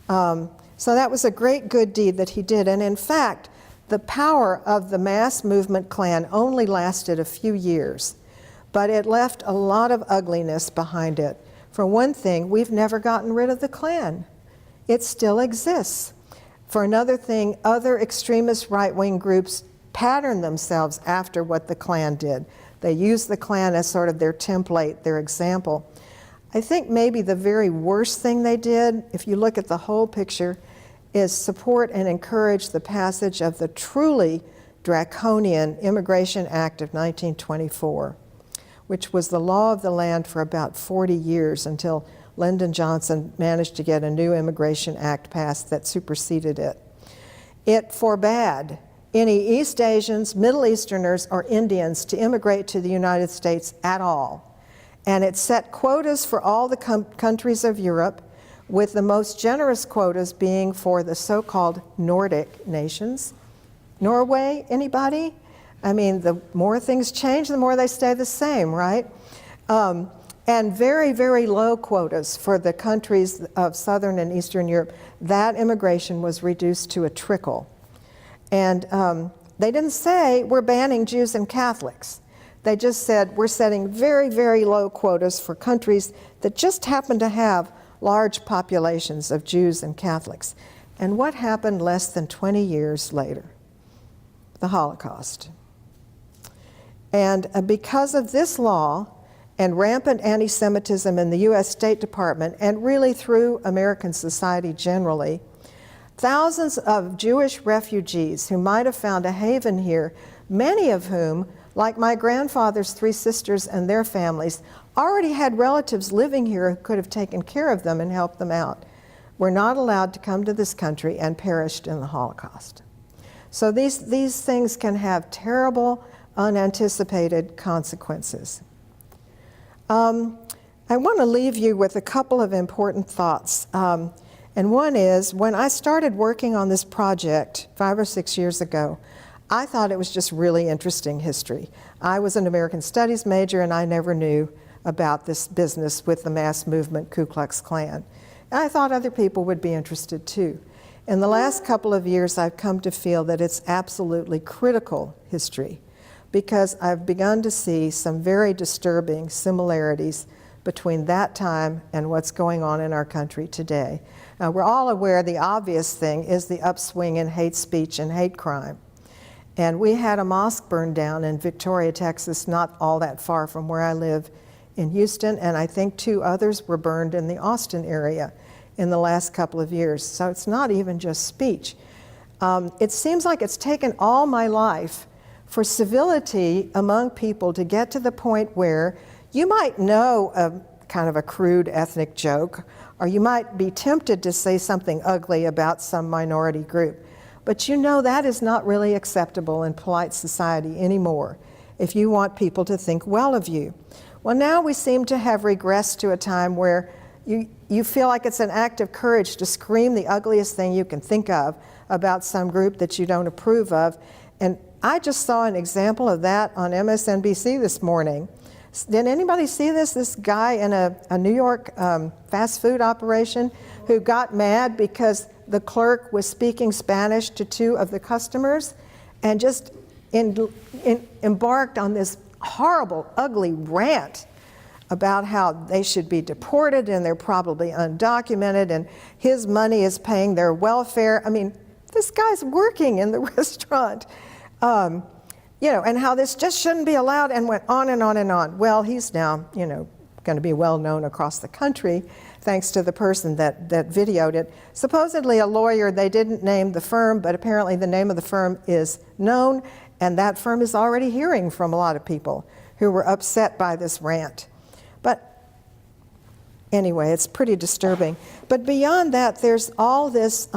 So that was a great good deed that he did. And in fact, the power of the mass movement Klan only lasted a few years, but it left a lot of ugliness behind it. For one thing, we've never gotten rid of the Klan. It still exists. For another thing, other extremist right-wing groups pattern themselves after what the Klan did. They use the Klan as sort of their template, their example. I think maybe the very worst thing they did, if you look at the whole picture, is support and encourage the passage of the truly draconian Immigration Act of 1924, which was the law of the land for about 40 years until Lyndon Johnson managed to get a new Immigration Act passed that superseded it. It forbade any East Asians, Middle Easterners, or Indians to immigrate to the United States at all. And it set quotas for all the countries of Europe, with the most generous quotas being for the so-called Nordic nations. Norway, anybody? I mean, the more things change, the more they stay the same, right? And very, very low quotas for the countries of Southern and Eastern Europe. That immigration was reduced to a trickle. And they didn't say, we're banning Jews and Catholics. They just said, we're setting very, very low quotas for countries that just happen to have large populations of Jews and Catholics. And what happened less than 20 years later? The Holocaust. And because of this law and rampant anti-Semitism in the U.S. State Department, and really through American society generally, thousands of Jewish refugees who might have found a haven here, many of whom, like my grandfather's 3 sisters and their families, already had relatives living here who could have taken care of them and helped them out, were not allowed to come to this country and perished in the Holocaust. So these things can have terrible, unanticipated consequences. I want to leave you with a couple of important thoughts. And one is, when I started working on this project 5 or 6 years ago, I thought it was just really interesting history. I was an American Studies major, and I never knew about this business with the mass movement Ku Klux Klan. And I thought other people would be interested too. In the last couple of years, I've come to feel that it's absolutely critical history, because I've begun to see some very disturbing similarities between that time and what's going on in our country today. Now, we're all aware the obvious thing is the upswing in hate speech and hate crime. And we had a mosque burned down in Victoria, Texas, not all that far from where I live in Houston, and I think 2 others were burned in the Austin area in the last couple of years. So it's not even just speech. It seems like it's taken all my life for civility among people to get to the point where you might know a kind of a crude ethnic joke, or you might be tempted to say something ugly about some minority group. But you know that is not really acceptable in polite society anymore if you want people to think well of you. Well, now we seem to have regressed to a time where you feel like it's an act of courage to scream the ugliest thing you can think of about some group that you don't approve of, And I just saw an example of that on MSNBC this morning. Did anybody see this? This guy in a New York fast food operation who got mad because the clerk was speaking Spanish to two of the customers and just embarked on this horrible, ugly rant about how they should be deported and they're probably undocumented and his money is paying their welfare. I mean, this guy's working in the restaurant. You know, and how this just shouldn't be allowed, and went on and on and on. Well, he's now, you know, going to be well known across the country thanks to the person that videoed it. Supposedly a lawyer, they didn't name the firm, but apparently the name of the firm is known, and that firm is already hearing from a lot of people who were upset by this rant. But anyway, it's pretty disturbing. But beyond that, there's all this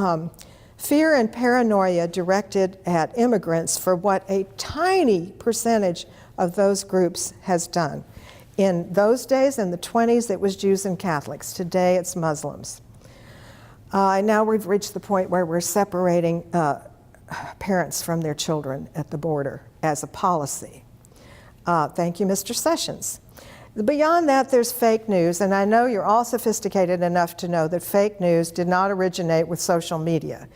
fear and paranoia directed at immigrants for what a tiny percentage of those groups has done. In those days, in the 20s, it was Jews and Catholics. Today, it's Muslims. Now we've reached the point where we're separating parents from their children at the border as a policy. Thank you, Mr. Sessions. Beyond that, there's fake news, and I know you're all sophisticated enough to know that fake news did not originate with social media.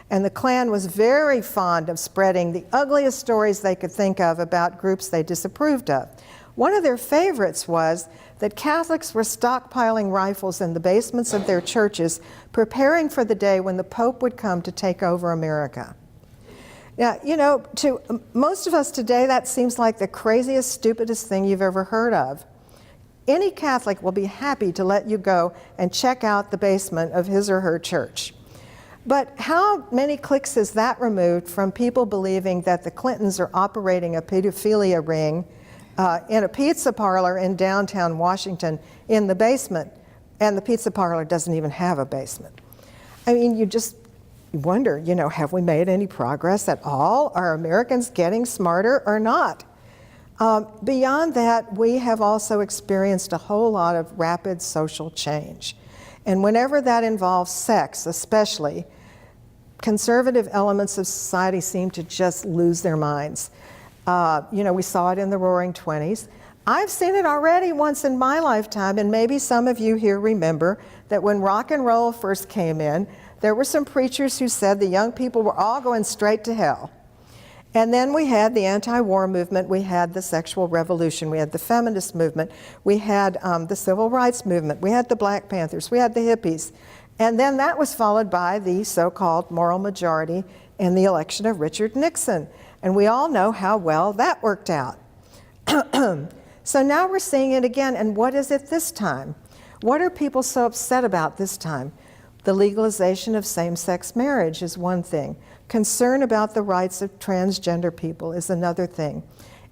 And the Klan was very fond of spreading the ugliest stories they could think of about groups they disapproved of. One of their favorites was that Catholics were stockpiling rifles in the basements of their churches, preparing for the day when the Pope would come to take over America. Now, you know, to most of us today, that seems like the craziest, stupidest thing you've ever heard of. Any Catholic will be happy to let you go and check out the basement of his or her church. But how many clicks is that removed from people believing that the Clintons are operating a pedophilia ring in a pizza parlor in downtown Washington in the basement, and the pizza parlor doesn't even have a basement? I mean, you just wonder, you know, have we made any progress at all? Are Americans getting smarter or not? Beyond that, we have also experienced a whole lot of rapid social change. And whenever that involves sex, especially, conservative elements of society seem to just lose their minds. You know, we saw it in the Roaring '20s. I've seen it already once in my lifetime, and maybe some of you here remember that when rock and roll first came in, there were some preachers who said the young people were all going straight to hell. And then we had the anti-war movement, we had the sexual revolution, we had the feminist movement, we had the civil rights movement, we had the Black Panthers, we had the hippies. And then that was followed by the so-called moral majority and the election of Richard Nixon. And we all know how well that worked out. So now we're seeing it again, and what is it this time? What are people so upset about this time? The legalization of same-sex marriage is one thing. Concern about the rights of transgender people is another thing.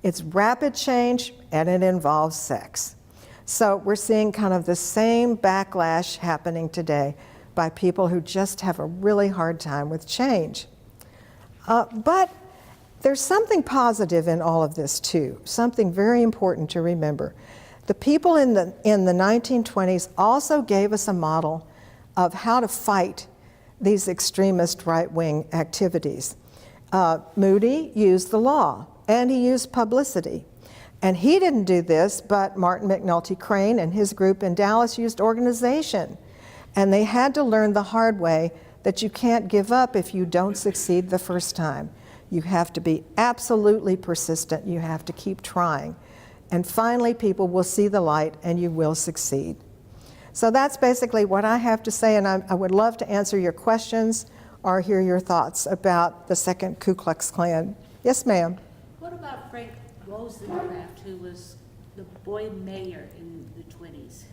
It's rapid change, and it involves sex. So we're seeing kind of the same backlash happening today by people who just have a really hard time with change. But there's something positive in all of this too, something very important to remember. The people in the 1920s also gave us a model of how to fight these extremist right-wing activities. Moody used the law, and he used publicity. And he didn't do this, but Martin Mcnulty Crane and his group in Dallas used organization. And they had to learn the hard way that you can't give up if you don't succeed the first time. You have to be absolutely persistent. You have to keep trying. And finally, people will see the light, and you will succeed. So that's basically what I have to say, and I would love to answer your questions or hear your thoughts about the second Ku Klux Klan. Yes, ma'am. What about Frank Rosencraft, who was the boy mayor in the 20s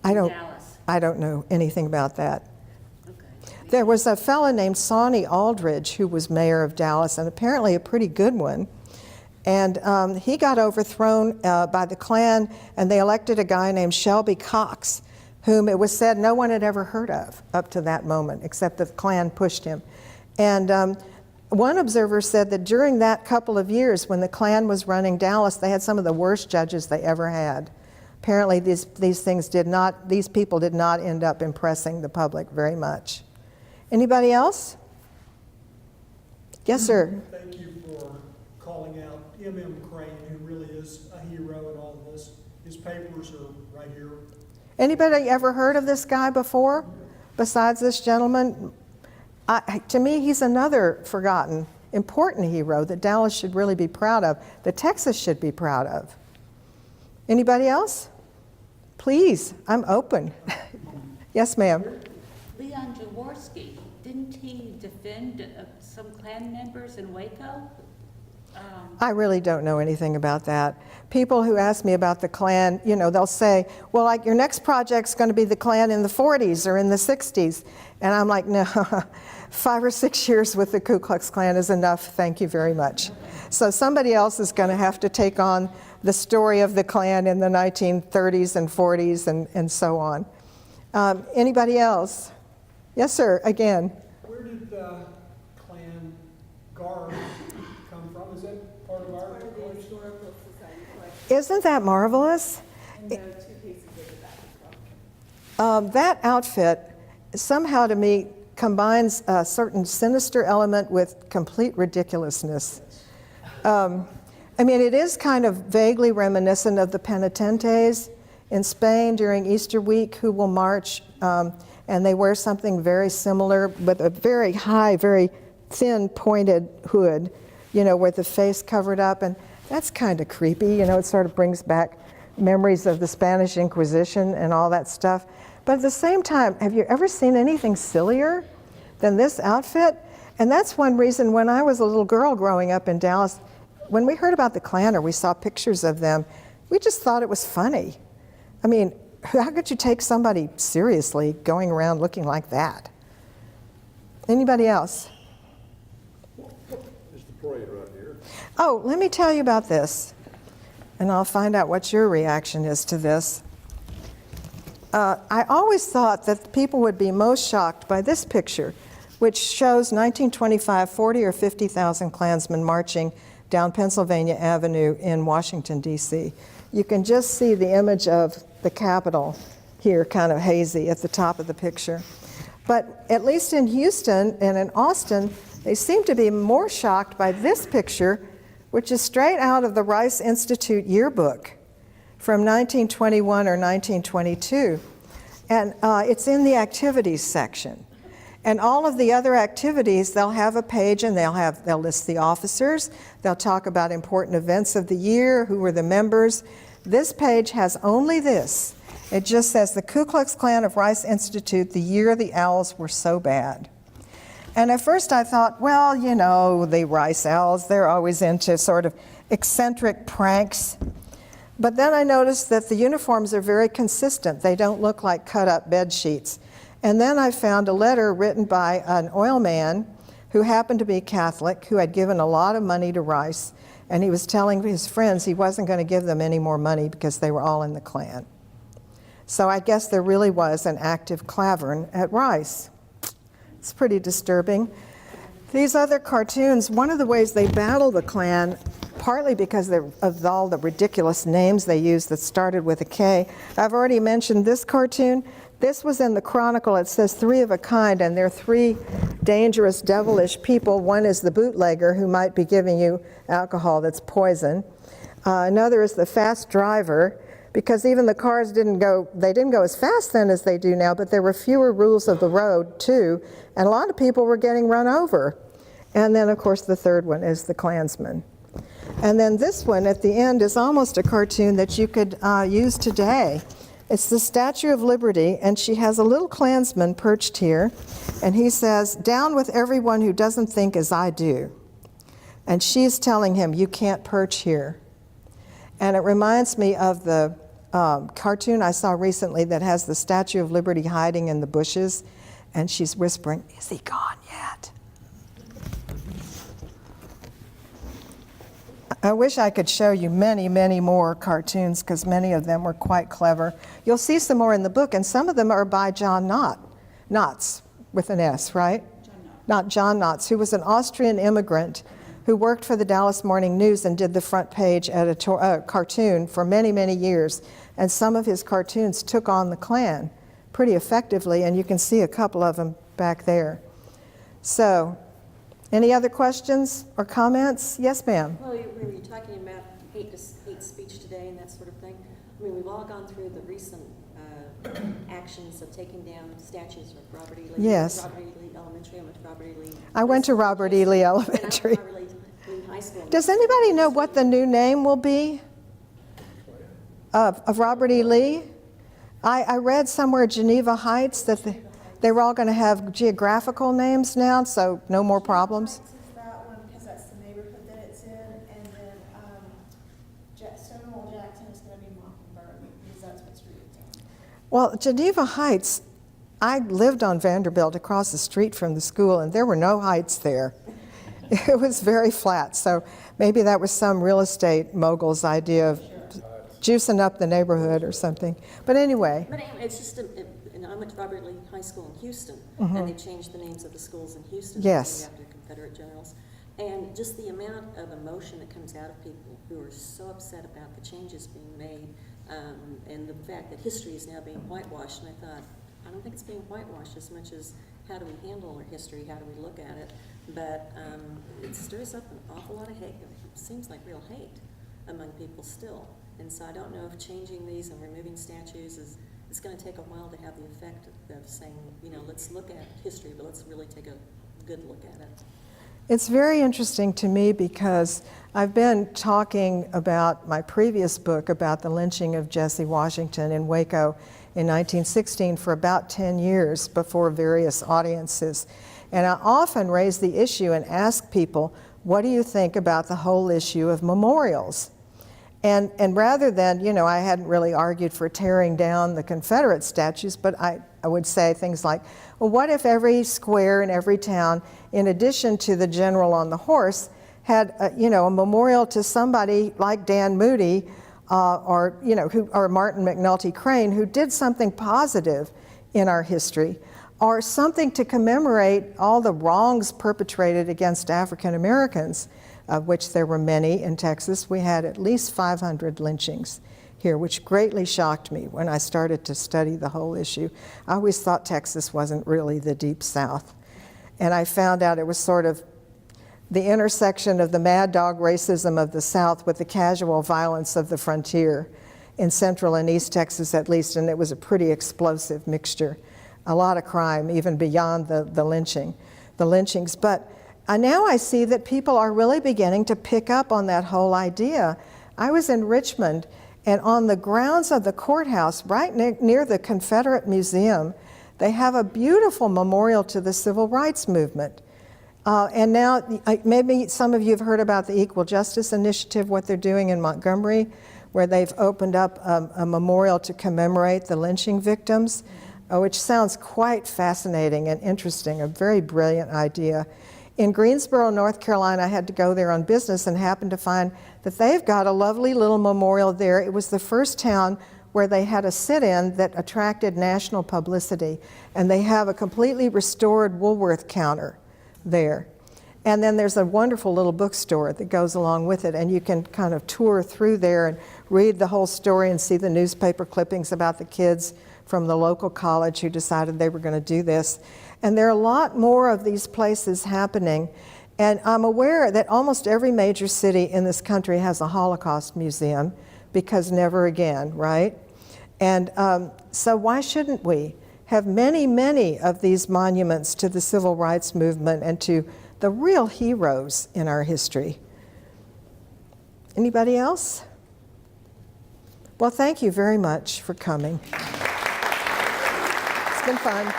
in Dallas? I don't know anything about that. Okay. There was a fellow named Sonny Aldridge who was mayor of Dallas, and apparently a pretty good one. And he got overthrown by the Klan, and they elected a guy named Shelby Cox, whom it was said no one had ever heard of up to that moment, except the Klan pushed him. And one observer said that during that couple of years when the Klan was running Dallas, they had some of the worst judges they ever had. Apparently these people did not end up impressing the public very much. Anybody else? Yes, sir. Thank you for calling out M.M. Crane, who really is a hero in all of this. His papers are right here. Anybody ever heard of this guy before, besides this gentleman? To me, he's another forgotten, important hero that Dallas should really be proud of, that Texas should be proud of. Anybody else? Please, I'm open. Yes, ma'am. Leon Jaworski, didn't he defend some Klan members in Waco? I really don't know anything about that. People who ask me about the Klan, you know, they'll say, well, like your next project's going to be the Klan in the 40s or in the 60s. And I'm like, no, 5 or 6 years with the Ku Klux Klan is enough, thank you very much. So somebody else is going to have to take on the story of the Klan in the 1930s and 40s and so on. Anybody else? Yes, sir, again. Where did the Klan guard come from? Is that part of our collection? Historical Society collection. Isn't that marvelous? And there are 2 pieces of the back as well. That outfit somehow to me combines a certain sinister element with complete ridiculousness. I mean, it is kind of vaguely reminiscent of the penitentes in Spain during Easter week, who will march, and they wear something very similar with a very high, very thin pointed hood, you know, with the face covered up, and that's kind of creepy, you know, it sort of brings back memories of the Spanish Inquisition and all that stuff. But at the same time, have you ever seen anything sillier than this outfit? And that's one reason when I was a little girl growing up in Dallas, when we heard about the Klan or we saw pictures of them, we just thought it was funny. I mean, how could you take somebody seriously going around looking like that? Anybody else? There's the parade right here. Oh, let me tell you about this, and I'll find out what your reaction is to this. I always thought that people would be most shocked by this picture, which shows 1925, 40 or 50,000 Klansmen marching down Pennsylvania Avenue in Washington, D.C. You can just see the image of the Capitol here, kind of hazy at the top of the picture. But at least in Houston and in Austin, they seem to be more shocked by this picture, which is straight out of the Rice Institute yearbook from 1921 or 1922. And it's in the activities section. And all of the other activities, they'll have a page and they'll list the officers, they'll talk about important events of the year, who were the members. This page has only this. It just says the Ku Klux Klan of Rice Institute, the year the Owls were so bad. And at first I thought, well, you know, the Rice Owls, they're always into sort of eccentric pranks. But then I noticed that the uniforms are very consistent. They don't look like cut up bed sheets. And then I found a letter written by an oil man who happened to be Catholic, who had given a lot of money to Rice, and he was telling his friends he wasn't going to give them any more money because they were all in the Klan. So I guess there really was an active Clavern at Rice. It's pretty disturbing. These other cartoons, one of the ways they battle the Klan, partly because of all the ridiculous names they use that started with a K. I've already mentioned this cartoon. This was in the Chronicle. It says 3 of a kind, and they're 3 dangerous, devilish people. One is the bootlegger, who might be giving you alcohol that's poison. Another is the fast driver, because even the cars didn't go as fast then as they do now, but there were fewer rules of the road too, and a lot of people were getting run over. And then, of course, the third one is the Klansmen. And then this one at the end is almost a cartoon that you could use today. It's the Statue of Liberty, and she has a little Klansman perched here, and he says, "Down with everyone who doesn't think as I do." And she's telling him, "You can't perch here." And it reminds me of the cartoon I saw recently that has the Statue of Liberty hiding in the bushes, and she's whispering, "Is he gone yet?" I wish I could show you many, many more cartoons, because many of them were quite clever. You'll see some more in the book, and some of them are by John Knotts, with an S, right? John Knotts, who was an Austrian immigrant who worked for the Dallas Morning News and did the front page cartoon for many, many years. And some of his cartoons took on the Klan pretty effectively, and you can see a couple of them back there. So, Any other questions or comments? Yes, ma'am. Well, when you're talking about hate speech today and that sort of thing, I mean, we've all gone through the recent actions of taking down statues of Robert E. Lee. Yes. Robert E. Lee Elementary. I went to Robert E. Lee. I went to Robert E. Lee Elementary. And I went to Robert E. Lee High School. Does anybody know what the new name will be of Robert E. Lee? I read somewhere Geneva Heights that they were all going to have geographical names now, so no more problems. Heights is that one because that's the neighborhood that it's in, and then Stonewall Jackson is going to be Mockingbird because that's what street it's on. Well, Geneva Heights, I lived on Vanderbilt across the street from the school, and there were no heights there. It was very flat, so maybe that was some real estate mogul's idea of juicing up the neighborhood or something. But anyway. But anyway, it's just, and I went to Robert E. Lee High School in Houston, and they changed the names of the schools in Houston. Yes. After Confederate generals. And just the amount of emotion that comes out of people who are so upset about the changes being made, and the fact that history is now being whitewashed. And I thought, I don't think it's being whitewashed as much as how do we handle our history, how do we look at it. But it stirs up an awful lot of hate. It seems like real hate among people still. And so I don't know if changing these and removing statues it's going to take a while to have the effect of saying, you know, let's look at history, but let's really take a good look at it. It's very interesting to me because I've been talking about my previous book about the lynching of Jesse Washington in Waco in 1916 for about 10 years before various audiences. And I often raise the issue and ask people, what do you think about the whole issue of memorials? And rather than, you know, I hadn't really argued for tearing down the Confederate statues, but I would say things like, well, what if every square in every town, in addition to the general on the horse, had, a memorial to somebody like Dan Moody or Martin Mcnulty Crane, who did something positive in our history, or something to commemorate all the wrongs perpetrated against African Americans, of which there were many in Texas. We had at least 500 lynchings here, which greatly shocked me when I started to study the whole issue. I always thought Texas wasn't really the Deep South. And I found out it was sort of the intersection of the mad dog racism of the South with the casual violence of the frontier in Central and East Texas at least, and it was a pretty explosive mixture. A lot of crime, even beyond the lynchings. But now I see that people are really beginning to pick up on that whole idea. I was in Richmond, and on the grounds of the courthouse, right near the Confederate Museum, they have a beautiful memorial to the Civil Rights Movement. And now, maybe some of you have heard about the Equal Justice Initiative, what they're doing in Montgomery, where they've opened up a memorial to commemorate the lynching victims, which sounds quite fascinating and interesting, a very brilliant idea. In Greensboro, North Carolina, I had to go there on business and happened to find that they've got a lovely little memorial there. It was the first town where they had a sit-in that attracted national publicity, and they have a completely restored Woolworth counter there. And then there's a wonderful little bookstore that goes along with it, and you can kind of tour through there and read the whole story and see the newspaper clippings about the kids from the local college who decided they were going to do this. And there are a lot more of these places happening. And I'm aware that almost every major city in this country has a Holocaust museum, because never again, right? And so why shouldn't we have many, many of these monuments to the civil rights movement and to the real heroes in our history? Anybody else? Well, thank you very much for coming. It's been fun.